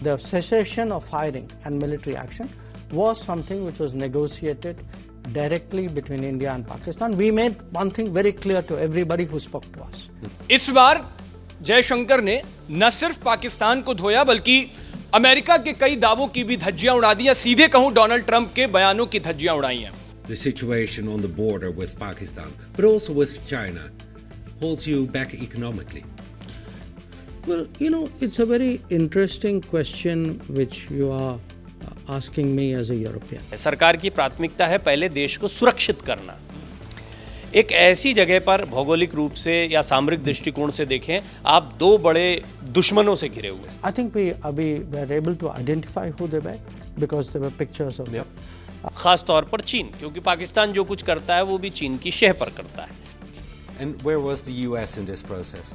The cessation of firing and military action was something which was negotiated directly between India and Pakistan. We made one thing very clear to everybody who spoke to us. इस बार जयशंकर ने न सिर्फ पाकिस्तान को धोया बल्कि America के कई दावों की भी धज्जियां उड़ा दी, या सीधे कहूं डोनाल्ड ट्रंप के बयानों की धज्जियां उड़ाई हैं. The situation on the border with Pakistan, but also with China, holds you back economically? Well, it's a very interesting question which you are asking me as a European. सरकार की प्राथमिकता है पहले देश को सुरक्षित करना. एक ऐसी जगह पर भौगोलिक रूप से या सामरिक दृष्टिकोण से देखें, आप दो बड़े दुश्मनों से घिरे हुए. I think we were able to identify who they were because there were pictures of them. खास तौर पर चीन, क्योंकि पाकिस्तान जो कुछ करता है वो भी चीन की शह पर करता है. And where was the US in this process?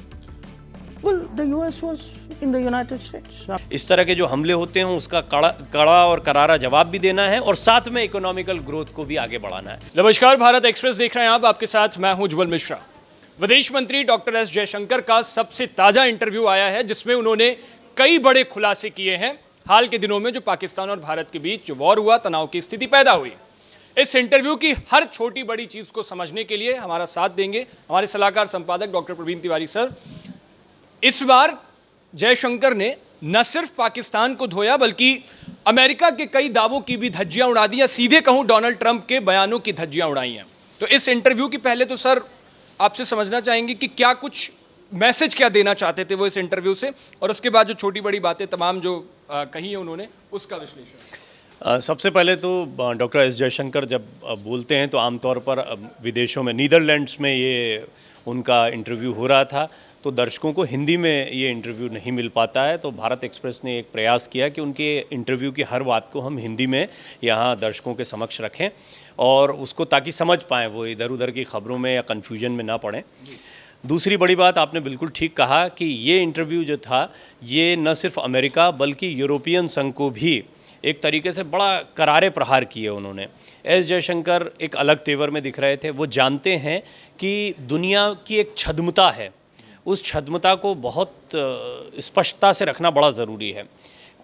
Well, the US was in the United States. इस तरह के जो हमले होते हैं उसका कड़ा और करारा जवाब भी देना है और साथ में इकोनॉमिकल ग्रोथ को भी आगे बढ़ाना है. नमस्कार, भारत एक्सप्रेस देख रहे हैं आप, आपके साथ मैं हूं उज्ज्वल मिश्रा. विदेश मंत्री डॉक्टर एस जयशंकर का सबसे ताजा इंटरव्यू आया है जिसमें उन्होंने कई बड़े खुलासे किए हैं हाल के दिनों में जो पाकिस्तान और भारत के बीच जो वॉर हुआ, तनाव की स्थिति पैदा हुई. इस इंटरव्यू की हर छोटी बड़ी चीज को समझने के लिए हमारा साथ देंगे हमारे सलाहकार संपादक डॉक्टर प्रवीण तिवारी सर. इस बार जयशंकर ने न सिर्फ पाकिस्तान को धोया बल्कि अमेरिका के कई दावों की भी धज्जियां उड़ा दी, या सीधे कहूं डोनाल्ड ट्रंप के बयानों की धज्जियां उड़ाई हैं. तो इस इंटरव्यू की पहले तो सर आपसे समझना चाहेंगे कि क्या कुछ मैसेज क्या देना चाहते थे वो इस इंटरव्यू से, और उसके बाद जो छोटी बड़ी बातें तमाम जो कही है उन्होंने उसका विश्लेषण. सबसे पहले तो डॉक्टर एस जयशंकर जब बोलते हैं तो आमतौर पर विदेशों में नीदरलैंड्स में ये उनका इंटरव्यू हो रहा था, तो दर्शकों को हिंदी में ये इंटरव्यू नहीं मिल पाता है. तो भारत एक्सप्रेस ने एक प्रयास किया कि उनके इंटरव्यू की हर बात को हम हिंदी में यहाँ दर्शकों के समक्ष रखें और उसको ताकि समझ पाएँ, वो इधर उधर की खबरों में या कन्फ्यूजन में ना पड़ें. दूसरी बड़ी बात, आपने बिल्कुल ठीक कहा कि ये इंटरव्यू जो था ये न सिर्फ अमेरिका बल्कि यूरोपियन संघ को भी एक तरीके से बड़ा करारे प्रहार किए उन्होंने. एस जयशंकर एक अलग तेवर में दिख रहे थे. वो जानते हैं कि दुनिया की एक छद्मता है, उस छद्मता को बहुत स्पष्टता से रखना बड़ा ज़रूरी है.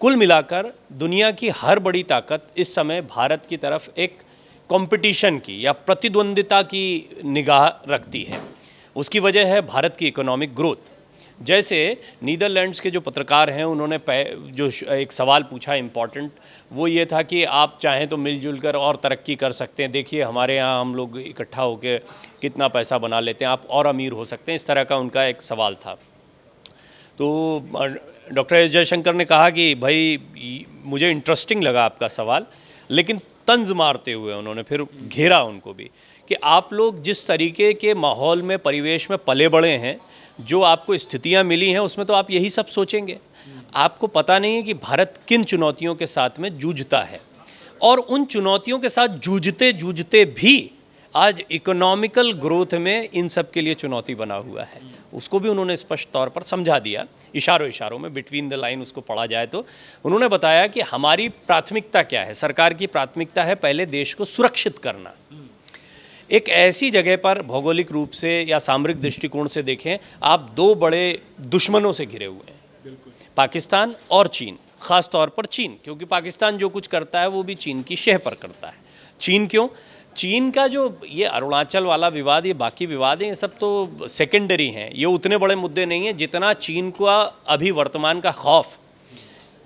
कुल मिलाकर दुनिया की हर बड़ी ताकत इस समय भारत की तरफ एक कंपटीशन की या प्रतिद्वंदिता की निगाह रखती है. उसकी वजह है भारत की इकोनॉमिक ग्रोथ. जैसे नीदरलैंड्स के जो पत्रकार हैं उन्होंने जो एक सवाल पूछा इम्पॉर्टेंट, वो ये था कि आप चाहें तो मिलजुल कर और तरक्की कर सकते हैं, देखिए हमारे यहाँ हम लोग इकट्ठा होकर कितना पैसा बना लेते हैं, आप और अमीर हो सकते हैं. इस तरह का उनका एक सवाल था. तो डॉक्टर एस जयशंकर ने कहा कि भाई मुझे इंटरेस्टिंग लगा आपका सवाल, लेकिन तंज मारते हुए उन्होंने फिर घेरा उनको भी कि आप लोग जिस तरीके के माहौल में परिवेश में पले बड़े हैं, जो आपको स्थितियां मिली हैं उसमें तो आप यही सब सोचेंगे. आपको पता नहीं है कि भारत किन चुनौतियों के साथ में जूझता है, और उन चुनौतियों के साथ जूझते जूझते भी आज इकोनॉमिकल ग्रोथ में इन सब के लिए चुनौती बना हुआ है. उसको भी उन्होंने स्पष्ट तौर पर समझा दिया, इशारों में बिटवीन द लाइन उसको पढ़ा जाए तो. उन्होंने बताया कि हमारी प्राथमिकता क्या है. सरकार की प्राथमिकता है पहले देश को सुरक्षित करना. एक ऐसी जगह पर भौगोलिक रूप से या सामरिक दृष्टिकोण से देखें, आप दो बड़े दुश्मनों से घिरे हुए हैं, पाकिस्तान और चीन. खास तौर पर चीन, क्योंकि पाकिस्तान जो कुछ करता है वो भी चीन की शह पर करता है. चीन क्यों? चीन का जो ये अरुणाचल वाला विवाद, ये बाकी विवाद हैं, ये सब तो सेकेंडरी हैं, ये उतने बड़े मुद्दे नहीं हैं जितना चीन का अभी वर्तमान का खौफ.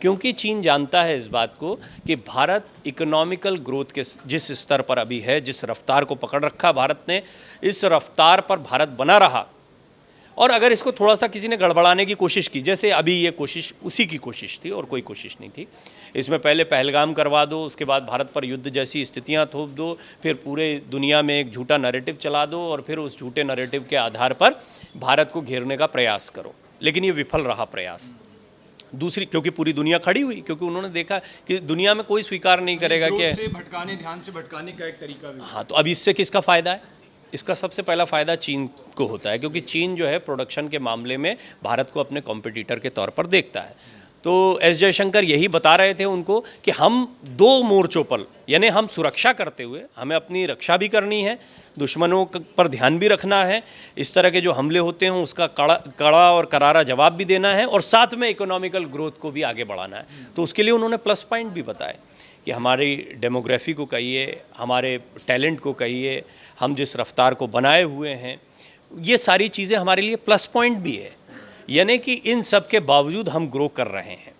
क्योंकि चीन जानता है इस बात को कि भारत इकोनॉमिकल ग्रोथ के जिस स्तर पर अभी है, जिस रफ्तार को पकड़ रखा भारत ने, इस रफ्तार पर भारत बना रहा, और अगर इसको थोड़ा सा किसी ने गड़बड़ाने की कोशिश की, जैसे अभी ये कोशिश उसी की कोशिश थी और कोई कोशिश नहीं थी. इसमें पहले पहलगाम करवा दो, उसके बाद भारत पर युद्ध जैसी स्थितियां थोप दो, फिर पूरे दुनिया में एक झूठा नैरेटिव चला दो और फिर उस झूठे नैरेटिव के आधार पर भारत को घेरने का प्रयास करो. लेकिन ये विफल रहा प्रयास. दूसरी, क्योंकि पूरी दुनिया खड़ी हुई, क्योंकि उन्होंने देखा कि दुनिया में कोई स्वीकार नहीं करेगा कि ध्यान से भटकाने का एक तरीका भी. हाँ, तो अब इससे किसका फ़ायदा है? इसका सबसे पहला फ़ायदा चीन को होता है, क्योंकि चीन जो है प्रोडक्शन के मामले में भारत को अपने कॉम्पिटिटर के तौर पर देखता है. तो एस जयशंकर यही बता रहे थे उनको कि हम दो मोर्चों पर, यानी हम सुरक्षा करते हुए हमें अपनी रक्षा भी करनी है, दुश्मनों पर ध्यान भी रखना है, इस तरह के जो हमले होते हैं उसका कड़ा और करारा जवाब भी देना है, और साथ में इकोनॉमिकल ग्रोथ को भी आगे बढ़ाना है। तो उसके लिए उन्होंने प्लस पॉइंट भी बताए कि हमारी डेमोग्राफी को कहिए, हमारे टैलेंट को कहिए, हम जिस रफ्तार को बनाए हुए हैं, ये सारी चीज़ें हमारे लिए प्लस पॉइंट भी है, यानी कि इन सब के बावजूद हम ग्रो कर रहे हैं।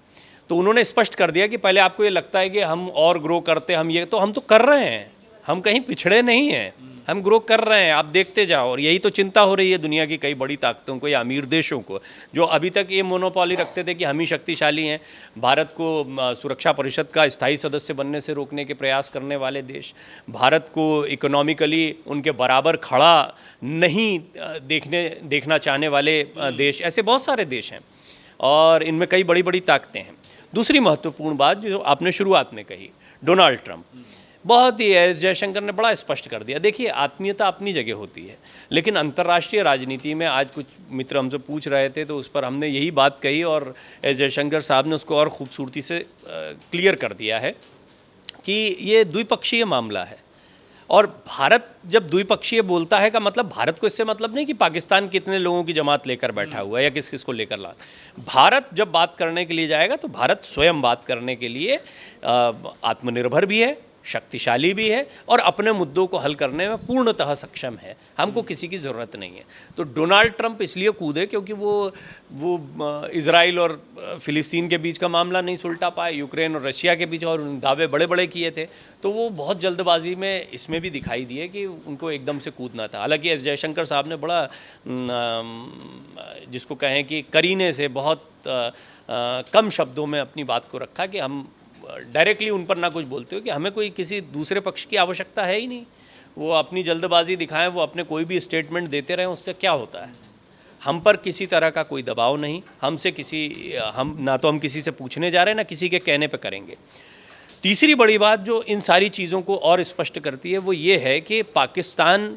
तो उन्होंने स्पष्ट कर दिया कि पहले आपको ये लगता है कि हम और ग्रो करते, हम तो कर रहे हैं, हम कहीं पिछड़े नहीं हैं, हम ग्रो कर रहे हैं, आप देखते जाओ। और यही तो चिंता हो रही है दुनिया की कई बड़ी ताकतों को या अमीर देशों को, जो अभी तक ये मोनोपॉली रखते थे कि हम ही शक्तिशाली हैं, भारत को सुरक्षा परिषद का स्थायी सदस्य बनने से रोकने के प्रयास करने वाले देश, भारत को इकोनॉमिकली उनके बराबर खड़ा नहीं देखना चाहने वाले देश, ऐसे बहुत सारे देश हैं और इनमें कई बड़ी बड़ी ताकतें हैं। दूसरी महत्वपूर्ण बात जो आपने शुरुआत में कही, डोनाल्ड ट्रंप, बहुत ही एस जयशंकर ने बड़ा स्पष्ट कर दिया। देखिए, आत्मीयता अपनी जगह होती है, लेकिन अंतर्राष्ट्रीय राजनीति में आज कुछ मित्र हमसे पूछ रहे थे तो उस पर हमने यही बात कही और एस जयशंकर साहब ने उसको और खूबसूरती से क्लियर कर दिया है कि ये द्विपक्षीय मामला है। और भारत जब द्विपक्षीय बोलता है का मतलब, भारत को इससे मतलब नहीं कि पाकिस्तान कितने लोगों की जमात लेकर बैठा हुआ है या किस किस को लेकर ला। भारत जब बात करने के लिए जाएगा तो भारत स्वयं बात करने के लिए आत्मनिर्भर भी है, शक्तिशाली भी है और अपने मुद्दों को हल करने में पूर्णतः सक्षम है, हमको किसी की ज़रूरत नहीं है। तो डोनाल्ड ट्रंप इसलिए कूदे क्योंकि वो इजराइल और फ़िलिस्तीन के बीच का मामला नहीं सुलटा पाए, यूक्रेन और रशिया के बीच, और दावे बड़े बड़े किए थे, तो वो बहुत जल्दबाजी में इसमें भी दिखाई दिए कि उनको एकदम से कूदना था। हालांकि एस जयशंकर साहब ने बड़ा जिसको कहें कि करीने से बहुत कम शब्दों में अपनी बात को रखा कि हम डायरेक्टली उन पर ना कुछ बोलते हो कि हमें कोई किसी दूसरे पक्ष की आवश्यकता है ही नहीं, वो अपनी जल्दबाजी दिखाएं, वो अपने कोई भी स्टेटमेंट देते रहें, उससे क्या होता है। हम पर किसी तरह का कोई दबाव नहीं, हम ना तो हम किसी से पूछने जा रहे हैं ना किसी के कहने पे करेंगे। तीसरी बड़ी बात जो इन सारी चीज़ों को और स्पष्ट करती है वो ये है कि पाकिस्तान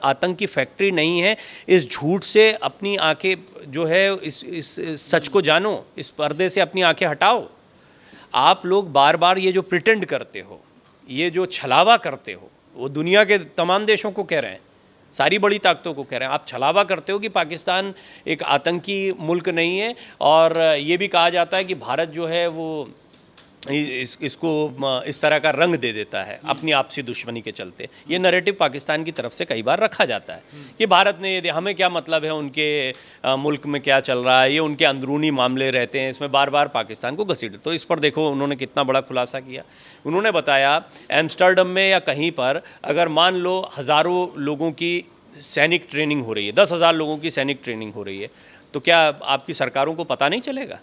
आतंक की फैक्ट्री नहीं है। इस झूठ से अपनी आंखें जो है, इस सच को जानो, इस पर्दे से अपनी आंखें हटाओ। आप लोग बार बार ये जो प्रिटेंड करते हो, ये जो छलावा करते हो, वो दुनिया के तमाम देशों को कह रहे हैं, सारी बड़ी ताकतों को कह रहे हैं, आप छलावा करते हो कि पाकिस्तान एक आतंकी मुल्क नहीं है। और ये भी कहा जाता है कि भारत जो है वो इसको इस तरह का रंग दे देता है अपनी आपसी दुश्मनी के चलते। ये नैरेटिव पाकिस्तान की तरफ से कई बार रखा जाता है कि भारत ने ये, हमें क्या मतलब है उनके मुल्क में क्या चल रहा है, ये उनके अंदरूनी मामले रहते हैं, इसमें बार बार पाकिस्तान को घसीट। तो इस पर देखो उन्होंने कितना बड़ा खुलासा किया। उन्होंने बताया एम्स्टर्डम में या कहीं पर अगर मान लो हज़ारों लोगों की सैनिक ट्रेनिंग हो रही है, 10,000 लोगों की सैनिक ट्रेनिंग हो रही है, तो क्या आपकी सरकारों को पता नहीं चलेगा?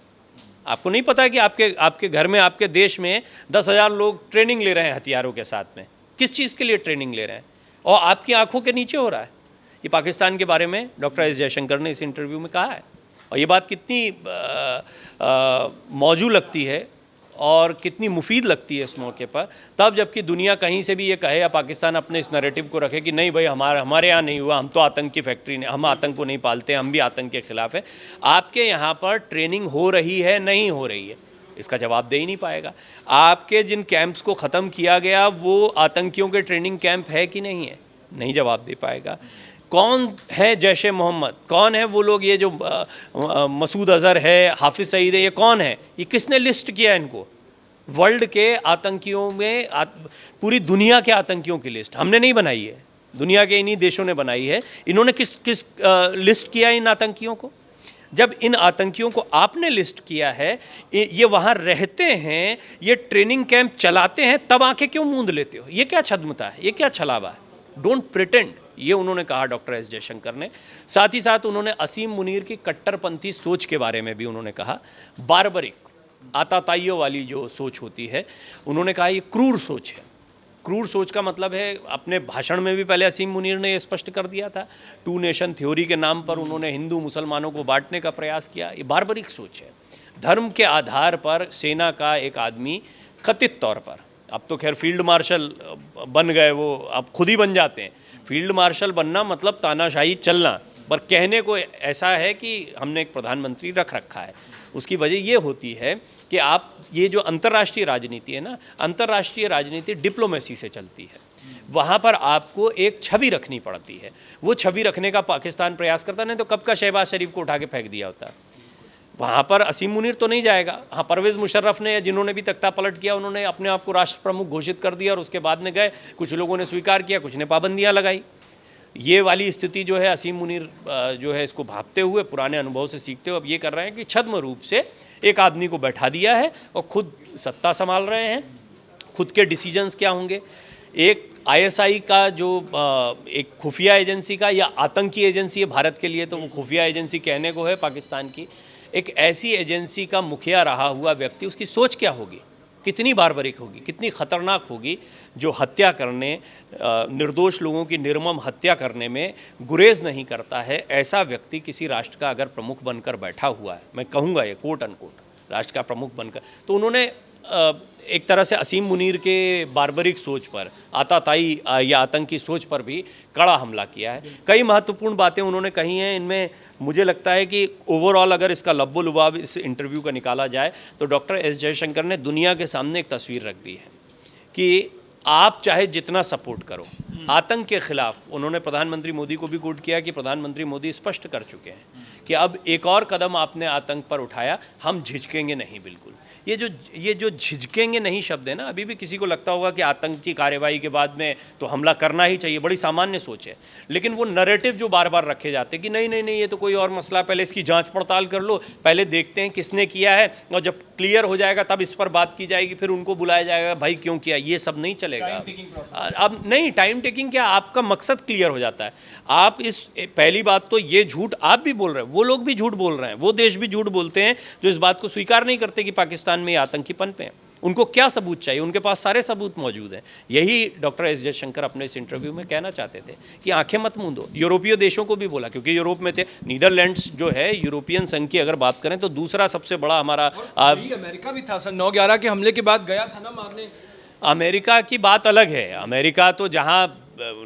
आपको नहीं पता है कि आपके घर में, आपके देश में 10,000 लोग ट्रेनिंग ले रहे हैं हथियारों के साथ में, किस चीज़ के लिए ट्रेनिंग ले रहे हैं, और आपकी आंखों के नीचे हो रहा है। ये पाकिस्तान के बारे में डॉक्टर एस जयशंकर ने इस इंटरव्यू में कहा है, और ये बात कितनी मौजू लगती है और कितनी मुफीद लगती है इस मौके पर, तब जबकि दुनिया कहीं से भी ये कहे या पाकिस्तान अपने इस नैरेटिव को रखे कि नहीं भाई हमारे यहाँ नहीं हुआ, हम तो आतंक की फैक्ट्री नहीं, हम आतंक को नहीं पालते, हम भी आतंक के खिलाफ है। आपके यहाँ पर ट्रेनिंग हो रही है, नहीं हो रही है, इसका जवाब दे ही नहीं पाएगा। आपके जिन कैंप्स को ख़त्म किया गया वो आतंकियों के ट्रेनिंग कैंप है कि नहीं है, नहीं जवाब दे पाएगा। कौन है जैश ए मोहम्मद, कौन है वो लोग, ये जो मसूद अज़हर है, हाफिज़ सईद है, ये कौन है, ये किसने लिस्ट किया इनको? वर्ल्ड के आतंकियों में पूरी दुनिया के आतंकियों की लिस्ट हमने नहीं बनाई है, दुनिया के इन्हीं देशों ने बनाई है। इन्होंने किस लिस्ट किया इन आतंकियों को? जब इन आतंकियों को आपने लिस्ट किया है, ये वहाँ रहते हैं, ये ट्रेनिंग कैंप चलाते हैं, तब आंखें क्यों मूंद लेते हो? ये क्या छद्मता है, ये क्या छलावा है? डोंट प्रिटेंड, ये उन्होंने कहा डॉक्टर एस जयशंकर ने। साथ ही साथ उन्होंने असीम मुनीर की कट्टरपंथी सोच के बारे में भी उन्होंने कहा, बारबरिक आताताइयों वाली जो सोच होती है, उन्होंने कहा ये क्रूर सोच है। क्रूर सोच का मतलब है, अपने भाषण में भी पहले असीम मुनीर ने ये स्पष्ट कर दिया था, 2 नेशन थ्योरी के नाम पर उन्होंने हिंदू मुसलमानों को बांटने का प्रयास किया। ये बारबरिक सोच है। धर्म के आधार पर सेना का एक आदमी कथित तौर पर, अब तो खैर फील्ड मार्शल बन गए, वो अब खुद ही बन जाते हैं। फील्ड मार्शल बनना मतलब तानाशाही चलना, पर कहने को ऐसा है कि हमने एक प्रधानमंत्री रख रखा है। उसकी वजह ये होती है कि आप ये जो अंतर्राष्ट्रीय राजनीति है ना, अंतर्राष्ट्रीय राजनीति डिप्लोमेसी से चलती है। वहाँ पर आपको एक छवि रखनी पड़ती है। वो छवि रखने का पाकिस्तान प्रयास करता, नहीं तो कब का शहबाज शरीफ को उठा के फेंक दिया होता। वहाँ पर असीम मुनीर तो नहीं जाएगा। हाँ, परवेज़ मुशर्रफ ने, जिन्होंने भी तख्ता पलट किया, उन्होंने अपने आप को राष्ट्र प्रमुख घोषित कर दिया और उसके बाद में गए। कुछ लोगों ने स्वीकार किया, कुछ ने पाबंदियाँ लगाई। ये वाली स्थिति जो है, असीम मुनीर जो है इसको भांपते हुए, पुराने अनुभव से सीखते हुए अब ये कर रहे हैं कि छद्म रूप से एक आदमी को बैठा दिया है और खुद सत्ता संभाल रहे हैं। खुद के डिसीजंस क्या होंगे। एक आईएसआई का जो एक खुफिया एजेंसी का या आतंकी एजेंसी है भारत के लिए, तो वो खुफिया एजेंसी कहने को है पाकिस्तान की, एक ऐसी एजेंसी का मुखिया रहा हुआ व्यक्ति, उसकी सोच क्या होगी, कितनी बारबरीक होगी, कितनी खतरनाक होगी, जो हत्या करने, निर्दोष लोगों की निर्मम हत्या करने में गुरेज नहीं करता है। ऐसा व्यक्ति किसी राष्ट्र का अगर प्रमुख बनकर बैठा हुआ है, मैं कहूँगा ये कोट अनकोट राष्ट्र का प्रमुख बनकर, तो उन्होंने एक तरह से असीम मुनीर के बारबरिक सोच पर, आताताई या आतंकी सोच पर भी कड़ा हमला किया है। कई महत्वपूर्ण बातें उन्होंने कही हैं। इनमें मुझे लगता है कि ओवरऑल अगर इसका लब्बो लुबाब इस इंटरव्यू का निकाला जाए तो डॉक्टर एस जयशंकर ने दुनिया के सामने एक तस्वीर रख दी है कि आप चाहे जितना सपोर्ट करो आतंक के खिलाफ। उन्होंने प्रधानमंत्री मोदी को भी कोट किया कि प्रधानमंत्री मोदी स्पष्ट कर चुके हैं कि अब एक और कदम आपने आतंक पर उठाया, हम झिझकेंगे नहीं। बिल्कुल ये जो झिझकेंगे नहीं शब्द है ना, अभी भी किसी को लगता होगा कि आतंक की कार्रवाई के बाद में तो हमला करना ही चाहिए, बड़ी सामान्य सोच है। लेकिन वो नैरेटिव जो बार बार रखे जाते हैं कि नहीं नहीं नहीं ये तो कोई और मसला, पहले इसकी जांच पड़ताल कर लो, पहले देखते हैं किसने किया है, और जब क्लियर हो जाएगा तब इस पर बात की जाएगी, फिर उनको बुलाया जाएगा भाई क्यों किया। ये सब नहीं चलेगा अब नहीं। टाइम टेकिंग क्या, आपका मकसद क्लियर हो जाता है। आप इस पहली बात तो ये झूठ आप भी बोल रहे हैं, वो लोग भी झूठ बोल रहे हैं, वो देश भी झूठ बोलते हैं जो इस बात को स्वीकार नहीं करते कि पाकिस्तान में आतंकी पनपे हैं। उनको क्या सबूत चाहिए, उनके पास सारे सबूत मौजूद हैं। यही डॉक्टर एस जयशंकर अपने इस इंटरव्यू में कहना चाहते थे कि आंखें मत मूंदो। यूरोपीय देशों को भी बोला, क्योंकि यूरोप में थे। नीदरलैंड्स जो है यूरोपियन संघ की अगर बात करें तो दूसरा सबसे बड़ा हमारा अमेरिका भी था सर, 9/11 के हमले के बाद गया था ना मारने। अमेरिका की बात अलग है। अमेरिका तो जहाँ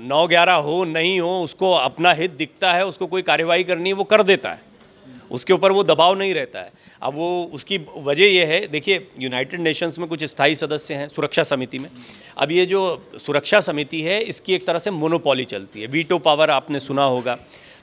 9/11 हो नहीं हो, उसको अपना हित दिखता है, उसको कोई कार्रवाई करनी है वो कर देता है, उसके ऊपर वो दबाव नहीं रहता है। अब वो उसकी वजह ये है, देखिए यूनाइटेड नेशंस में कुछ स्थायी सदस्य हैं सुरक्षा समिति में। अब ये जो सुरक्षा समिति है इसकी एक तरह से मोनोपोली चलती है, वीटो पावर आपने सुना होगा।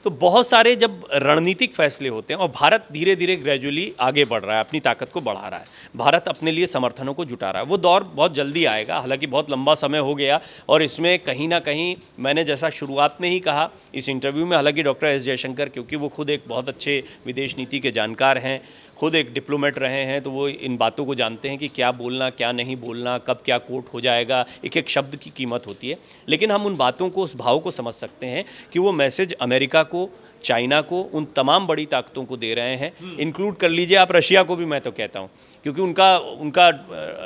तो बहुत सारे जब रणनीतिक फैसले होते हैं, और भारत धीरे धीरे ग्रेजुअली आगे बढ़ रहा है, अपनी ताकत को बढ़ा रहा है, भारत अपने लिए समर्थनों को जुटा रहा है, वो दौर बहुत जल्दी आएगा। हालांकि बहुत लंबा समय हो गया और इसमें कहीं ना कहीं मैंने जैसा शुरुआत में ही कहा इस इंटरव्यू में, हालांकि डॉक्टर एस जयशंकर क्योंकि वो खुद एक बहुत अच्छे विदेश नीति के जानकार हैं, खुद एक डिप्लोमेट रहे हैं, तो वो इन बातों को जानते हैं कि क्या बोलना क्या नहीं बोलना, कब क्या कोट हो जाएगा, एक एक शब्द की कीमत होती है। लेकिन हम उन बातों को, उस भाव को समझ सकते हैं कि वो मैसेज अमेरिका को, चाइना को, उन तमाम बड़ी ताकतों को दे रहे हैं। इंक्लूड कर लीजिए आप रशिया को भी, मैं तो कहता हूँ, क्योंकि उनका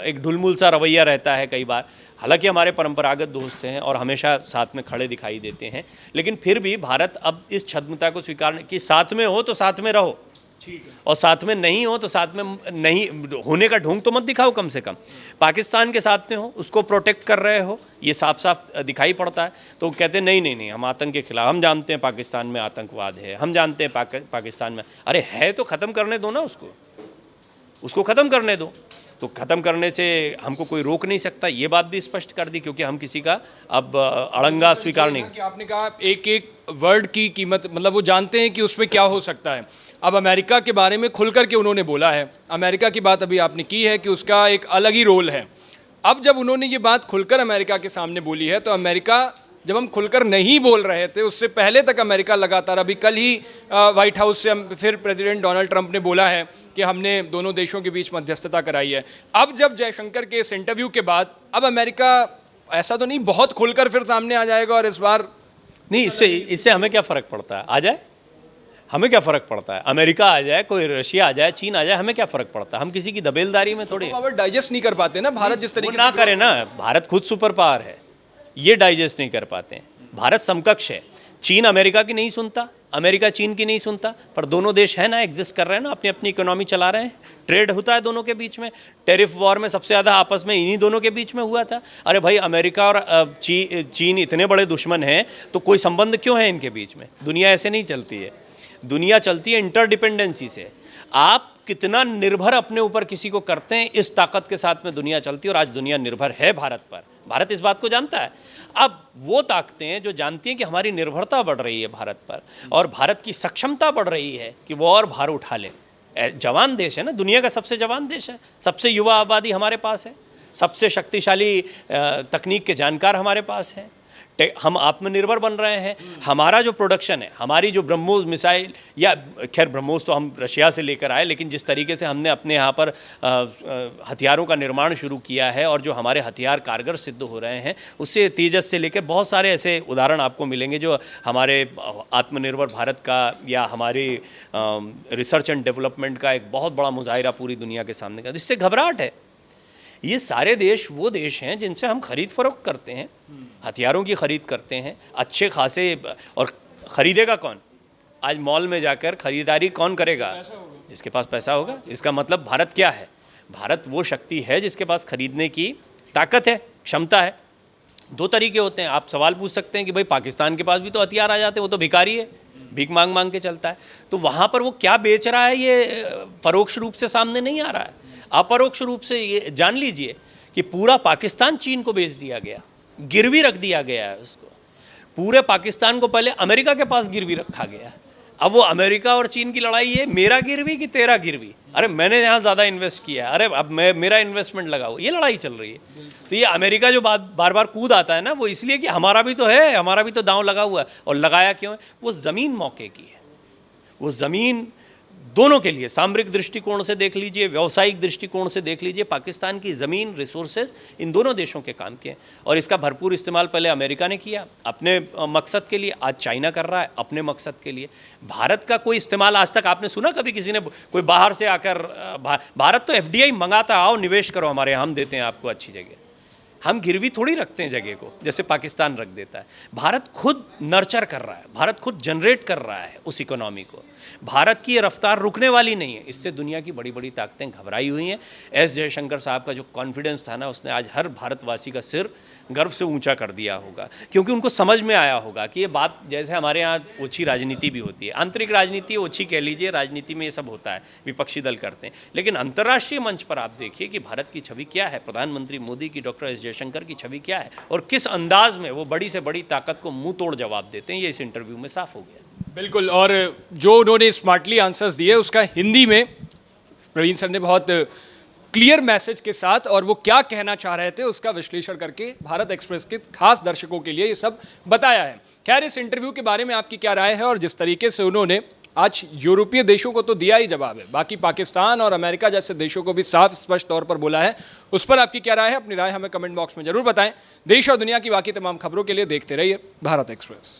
एक ढुलमुल सा रवैया रहता है कई बार। हालांकि हमारे परंपरागत दोस्त हैं और हमेशा साथ में खड़े दिखाई देते हैं, लेकिन फिर भी भारत अब इस छद्मता को स्वीकार कि साथ में हो तो साथ में रहो, और साथ में नहीं हो तो साथ में नहीं होने का ढोंग तो मत दिखाओ। कम से कम पाकिस्तान के साथ में हो, उसको प्रोटेक्ट कर रहे हो, ये साफ साफ दिखाई पड़ता है। तो कहते हैं नहीं नहीं नहीं हम आतंक के खिलाफ, हम जानते हैं पाकिस्तान में आतंकवाद है, हम जानते हैं पाकिस्तान में, अरे है तो ख़त्म करने दो ना, उसको ख़त्म करने दो। तो ख़त्म करने से हमको कोई रोक नहीं सकता, ये बात भी स्पष्ट कर दी, क्योंकि हम किसी का अब अड़ंगा स्वीकार नहीं। कि आपने कहा एक एक वर्ड की कीमत, मतलब वो जानते हैं कि उसमें क्या हो सकता है। अब अमेरिका के बारे में खुल कर के उन्होंने बोला है, अमेरिका की बात अभी आपने की है कि उसका एक अलग ही रोल है। अब जब उन्होंने ये बात खुलकर अमेरिका के सामने बोली है, तो अमेरिका, जब हम खुलकर नहीं बोल रहे थे उससे पहले तक अमेरिका लगातार, अभी कल ही व्हाइट हाउस से फिर प्रेसिडेंट डोनाल्ड ट्रंप ने बोला है कि हमने दोनों देशों के बीच मध्यस्थता कराई है। अब जब जयशंकर के इस इंटरव्यू के बाद अब अमेरिका ऐसा तो नहीं बहुत खुलकर फिर सामने आ जाएगा, और इस बार नहीं, इससे हमें क्या फ़र्क पड़ता है, आ जाए, हमें क्या फ़र्क पड़ता है, अमेरिका आ जाए, कोई रशिया आ जाए, चीन आ जाए, हमें क्या फ़र्क पड़ता है, हम किसी की दबेलदारी में थोड़ी। पावर डाइजेस्ट नहीं कर पाते ना भारत, जिस तरीके से ना करे ना, भारत खुद सुपर पावर है, ये डाइजेस्ट नहीं कर पाते हैं। भारत समकक्ष है, चीन अमेरिका की नहीं सुनता, अमेरिका चीन की नहीं सुनता, पर दोनों देश है ना, एग्जिस्ट कर रहे हैं ना, अपनी अपनी इकोनॉमी चला रहे हैं, ट्रेड होता है दोनों के बीच में। टेरिफ वॉर में सबसे ज़्यादा आपस में इन्हीं दोनों के बीच में हुआ था। अरे भाई अमेरिका और चीन इतने बड़े दुश्मन हैं तो कोई संबंध क्यों है इनके बीच में? दुनिया ऐसे नहीं चलती है, दुनिया चलती है इंटरडिपेंडेंसी से। आप कितना निर्भर अपने ऊपर किसी को करते हैं, इस ताकत के साथ में दुनिया चलती है। और आज दुनिया निर्भर है भारत पर, भारत इस बात को जानता है। अब वो ताकतें हैं जो जानती हैं कि हमारी निर्भरता बढ़ रही है भारत पर, और भारत की सक्षमता बढ़ रही है कि वो और भार उठा ले। जवान देश है ना, दुनिया का सबसे जवान देश है, सबसे युवा आबादी हमारे पास है, सबसे शक्तिशाली तकनीक के जानकार हमारे पास हैं, हम आत्मनिर्भर बन रहे हैं। हमारा जो प्रोडक्शन है, हमारी जो ब्रह्मोस मिसाइल, या खैर ब्रह्मोस तो हम रशिया से लेकर आए, लेकिन जिस तरीके से हमने अपने यहाँ पर हथियारों का निर्माण शुरू किया है और जो हमारे हथियार कारगर सिद्ध हो रहे हैं, उससे तेजस से लेकर बहुत सारे ऐसे उदाहरण आपको मिलेंगे जो हमारे आत्मनिर्भर भारत का या हमारी रिसर्च एंड डेवलपमेंट का एक बहुत बड़ा मुजाहिरा पूरी दुनिया के सामने का, जिससे घबराहट है। ये सारे देश वो देश हैं जिनसे हम खरीद फरोख्त करते हैं, हथियारों की खरीद करते हैं अच्छे खासे। और ख़रीदेगा कौन? आज मॉल में जाकर ख़रीदारी कौन करेगा? जिसके पास पैसा होगा। इसका मतलब भारत क्या है? भारत वो शक्ति है जिसके पास खरीदने की ताकत है, क्षमता है। दो तरीके होते हैं। आप सवाल पूछ सकते हैं कि भाई पाकिस्तान के पास भी तो हथियार आ जाते हैं, वो तो भिखारी है, भीख मांग मांग के चलता है। तो वहाँ पर वो क्या बेच रहा है ये परोक्ष रूप से सामने नहीं आ रहा है। अपरोक्ष रूप से ये जान लीजिए कि पूरा पाकिस्तान चीन को बेच दिया गया, गिरवी रख दिया गया है उसको। पूरे पाकिस्तान को पहले अमेरिका के पास गिरवी रखा गया। अब वो अमेरिका और चीन की लड़ाई है, मेरा गिरवी कि तेरा गिरवी। अरे मैंने यहाँ ज़्यादा इन्वेस्ट किया है, अरे अब मेरा इन्वेस्टमेंट लगाओ, ये लड़ाई चल रही है। तो ये अमेरिका जो बार बार कूद आता है ना, वो इसलिए कि हमारा भी तो है, हमारा भी तो दांव लगा हुआ है। और लगाया क्यों है? वो ज़मीन मौके की है। वो ज़मीन दोनों के लिए, सामरिक दृष्टिकोण से देख लीजिए, व्यावसायिक दृष्टिकोण से देख लीजिए, पाकिस्तान की ज़मीन, रिसोर्सेज इन दोनों देशों के काम के हैं। और इसका भरपूर इस्तेमाल पहले अमेरिका ने किया अपने मकसद के लिए, आज चाइना कर रहा है अपने मकसद के लिए। भारत का कोई इस्तेमाल आज तक आपने सुना कभी किसी ने, कोई बाहर से आकर भारत तो FDI मंगाता, आओ निवेश करो हमारे यहाँ, हम देते हैं आपको अच्छी जगह। हम गिरवी थोड़ी रखते हैं जगह को, जैसे पाकिस्तान रख देता है। भारत खुद नर्चर कर रहा है, भारत खुद जनरेट कर रहा है उस इकोनॉमी को। भारत की ये रफ्तार रुकने वाली नहीं है। इससे दुनिया की बड़ी बड़ी ताकतें घबराई हुई हैं। एस जयशंकर साहब का जो कॉन्फिडेंस था ना, उसने आज हर भारतवासी का सिर गर्व से ऊंचा कर दिया होगा, क्योंकि उनको समझ में आया होगा कि ये बात, जैसे हमारे यहाँ ओछी राजनीति भी होती है, आंतरिक राजनीति ओछी कह लीजिए, राजनीति में ये सब होता है, विपक्षी दल करते हैं, लेकिन अंतर्राष्ट्रीय मंच पर आप देखिए कि भारत की छवि क्या है, प्रधानमंत्री मोदी की, डॉक्टर एस जयशंकर की छवि क्या है, और किस अंदाज में वो बड़ी से बड़ी ताकत को मुंह तोड़ जवाब देते हैं। ये इस इंटरव्यू में साफ हो गया। बिल्कुल। और जो उन्होंने स्मार्टली आंसर्स दिए, उसका हिंदी में प्रवीण सर ने बहुत क्लियर मैसेज के साथ और वो क्या कहना चाह रहे थे उसका विश्लेषण करके भारत एक्सप्रेस के खास दर्शकों के लिए ये सब बताया है। खैर, इस इंटरव्यू के बारे में आपकी क्या राय है? और जिस तरीके से उन्होंने आज यूरोपीय देशों को तो दिया ही जवाब है, बाकी पाकिस्तान और अमेरिका जैसे देशों को भी साफ स्पष्ट तौर पर बोला है, उस पर आपकी क्या राय है? अपनी राय हमें कमेंट बॉक्स में जरूर बताएं। देश और दुनिया की बाकी तमाम खबरों के लिए देखते रहिए भारत एक्सप्रेस।